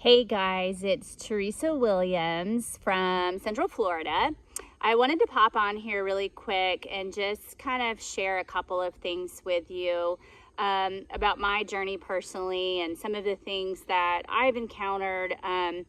Hey guys, it's Teresa Williams from Central Florida. I wanted to pop on here really quick and just kind of share a couple of things with you about my journey personally and some of the things that I've encountered and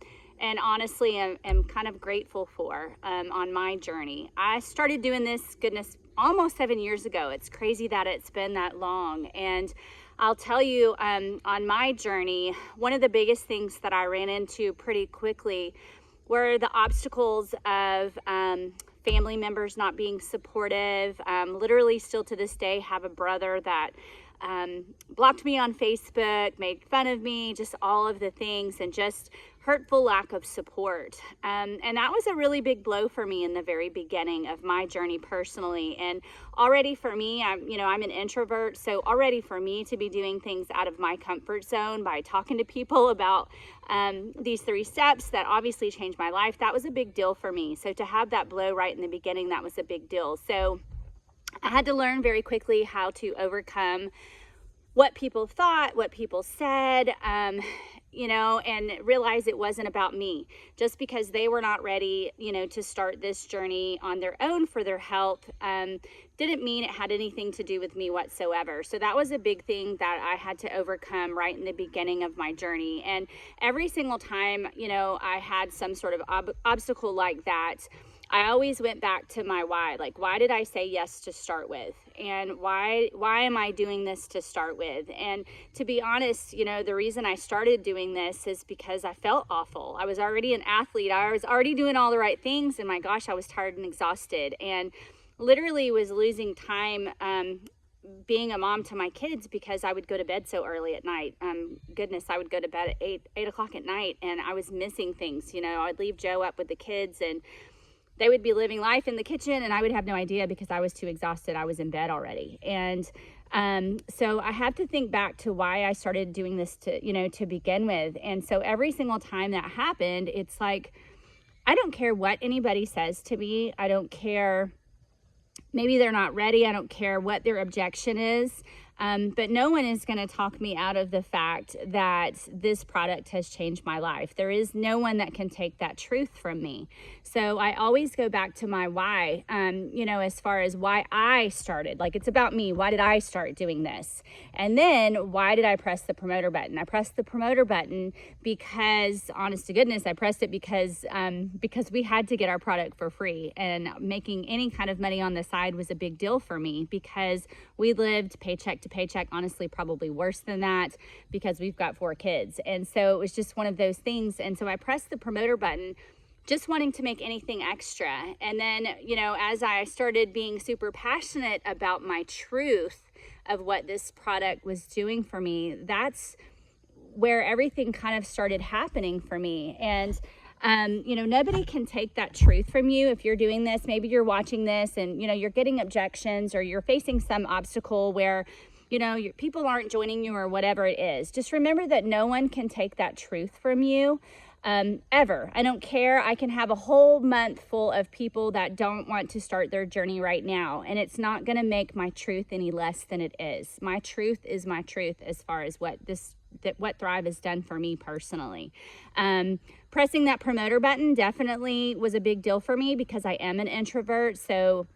honestly am kind of grateful for on my journey. I started doing this, goodness, almost 7 years ago. It's crazy that it's been that long. And I'll tell you, on my journey, one of the biggest things that I ran into pretty quickly were the obstacles of family members not being supportive. Literally, still to this day, have a brother that blocked me on Facebook, made fun of me, just all of the things, and just hurtful lack of support. And that was a really big blow for me in the very beginning of my journey personally. And already for me, I'm an introvert. So already for me to be doing things out of my comfort zone by talking to people about these 3 steps that obviously changed my life, that was a big deal for me. So to have that blow right in the beginning, that was a big deal. So I had to learn very quickly how to overcome what people thought, what people said, and realize it wasn't about me. Just because they were not ready, to start this journey on their own for their health, didn't mean it had anything to do with me whatsoever. So that was a big thing that I had to overcome right in the beginning of my journey. And every single time, I had some sort of obstacle like that, I always went back to my why. Like, why did I say yes to start with? And why am I doing this to start with? And to be honest, the reason I started doing this is because I felt awful. I was already an athlete. I was already doing all the right things. And my gosh, I was tired and exhausted. And literally was losing time being a mom to my kids because I would go to bed so early at night. Goodness, I would go to bed at 8 o'clock at night, and I was missing things. I'd leave Joe up with the kids, and they would be living life in the kitchen, and I would have no idea because I was too exhausted. I was in bed already. And so I have to think back to why I started doing this to begin with. And so every single time that happened, it's like, I don't care what anybody says to me. I don't care. Maybe they're not ready. I don't care what their objection is. But no one is going to talk me out of the fact that this product has changed my life. There is no one that can take that truth from me. So I always go back to my why, as far as why I started. Like, it's about me. Why did I start doing this? And then why did I press the promoter button? I pressed the promoter button because, honest to goodness, I pressed it because we had to get our product for free. And making any kind of money on the side was a big deal for me because we lived paycheck to paycheck, honestly, probably worse than that because we've got 4 kids. And so it was just one of those things. And so I pressed the promoter button just wanting to make anything extra. And then, as I started being super passionate about my truth of what this product was doing for me, that's where everything kind of started happening for me. And nobody can take that truth from you. If you're doing this, maybe you're watching this and, you're getting objections or you're facing some obstacle where, people aren't joining you or whatever it is. Just remember that no one can take that truth from you. Ever. I don't care. I can have a whole month full of people that don't want to start their journey right now, and it's not going to make my truth any less than it is. My truth is my truth as far as what Thrive has done for me personally. Pressing that promoter button definitely was a big deal for me because I am an introvert. So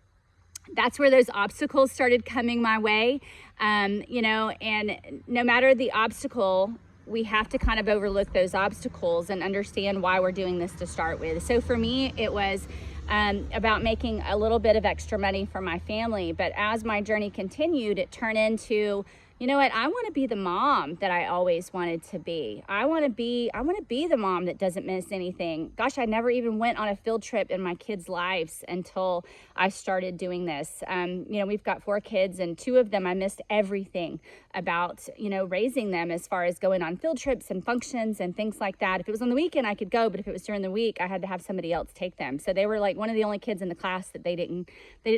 that's where those obstacles started coming my way. And no matter the obstacle, we have to kind of overlook those obstacles and understand why we're doing this to start with. So for me, it was about making a little bit of extra money for my family. But as my journey continued, it turned into, you know what, I want to be the mom that I always wanted to be. I want to be the mom that doesn't miss anything. Gosh, I never even went on a field trip in my kids' lives until I started doing this. We've got 4 kids, and 2 of them I missed everything about, raising them as far as going on field trips and functions and things like that. If it was on the weekend, I could go, but if it was during the week, I had to have somebody else take them. So they were like one of the only kids in the class that they didn't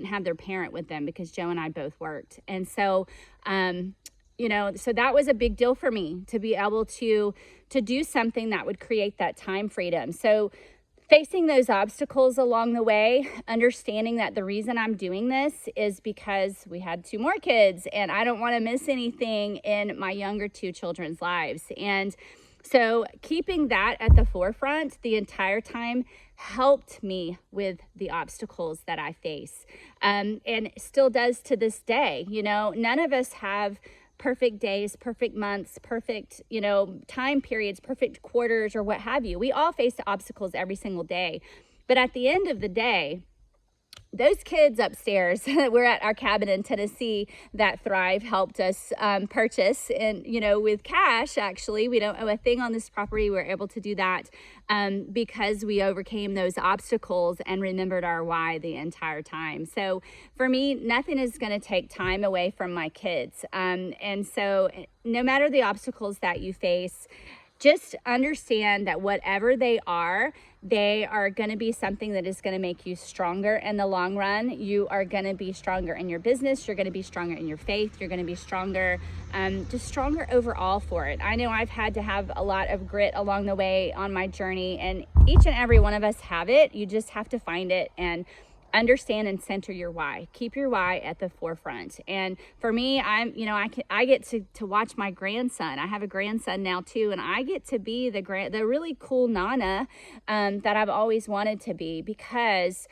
have their parent with them because Joe and I both worked. And so, so that was a big deal for me to be able to do something that would create that time freedom. So facing those obstacles along the way, understanding that the reason I'm doing this is because we had 2 more kids and I don't want to miss anything in my younger 2 children's lives. And so keeping that at the forefront the entire time helped me with the obstacles that I face, and still does to this day. You know, none of us have perfect days, perfect months, perfect, time periods, perfect quarters, or what have you. We all face obstacles every single day. But at the end of the day, those kids upstairs, we're at our cabin in Tennessee that Thrive helped us purchase, and with cash. Actually, we don't owe a thing on this property. We're able to do that because we overcame those obstacles and remembered our why the entire time. So for me, nothing is going to take time away from my kids, and so no matter the obstacles that you face, just understand that whatever they are going to be something that is going to make you stronger in the long run. You are going to be stronger in your business. You're going to be stronger in your faith. You're going to be stronger, just stronger overall for it. I know I've had to have a lot of grit along the way on my journey, and each and every one of us have it. You just have to find it and understand and center your why. Keep your why at the forefront. And for me, I get to watch my grandson. I have a grandson now too, and I get to be the really cool Nana that I've always wanted to be, because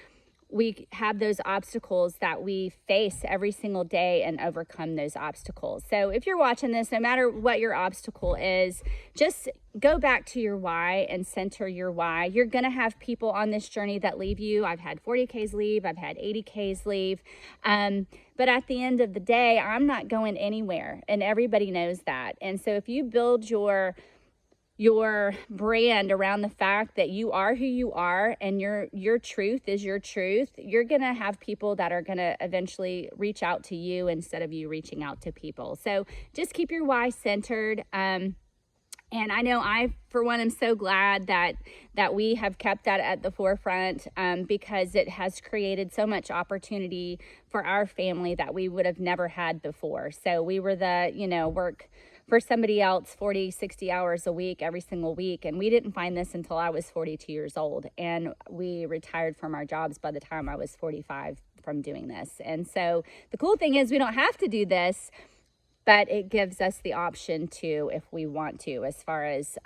we have those obstacles that we face every single day and overcome those obstacles. So if you're watching this, no matter what your obstacle is, just go back to your why and center your why. You're going to have people on this journey that leave you. I've had 40Ks leave. I've had 80Ks leave. But at the end of the day, I'm not going anywhere, and everybody knows that. And so if you build your brand around the fact that you are who you are and your truth is your truth, you're going to have people that are going to eventually reach out to you instead of you reaching out to people. So just keep your why centered. And I know for one, am so glad that we have kept that at the forefront, because it has created so much opportunity for our family that we would have never had before. So we were work for somebody else 40, 60 hours a week, every single week. And we didn't find this until I was 42 years old. And we retired from our jobs by the time I was 45 from doing this. And so the cool thing is we don't have to do this, but it gives us the option to, if we want to, as far as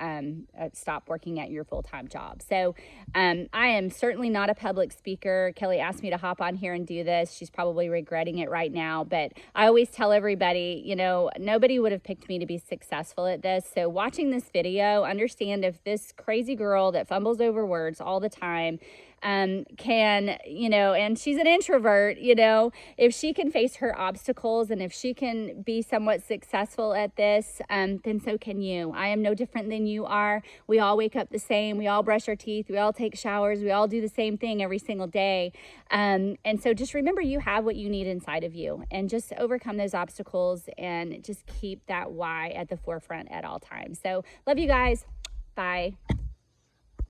stop working at your full-time job. So I am certainly not a public speaker. Kelly asked me to hop on here and do this. She's probably regretting it right now, but I always tell everybody, nobody would have picked me to be successful at this. So watching this video, understand if this crazy girl that fumbles over words all the time can, and she's an introvert, if she can face her obstacles and if she can be somewhat successful at this, then so can you. I am no different than you are. We all wake up the same. We all brush our teeth. We all take showers. We all do the same thing every single day. And so just remember, you have what you need inside of you, and just overcome those obstacles and just keep that why at the forefront at all times. So love you guys. Bye.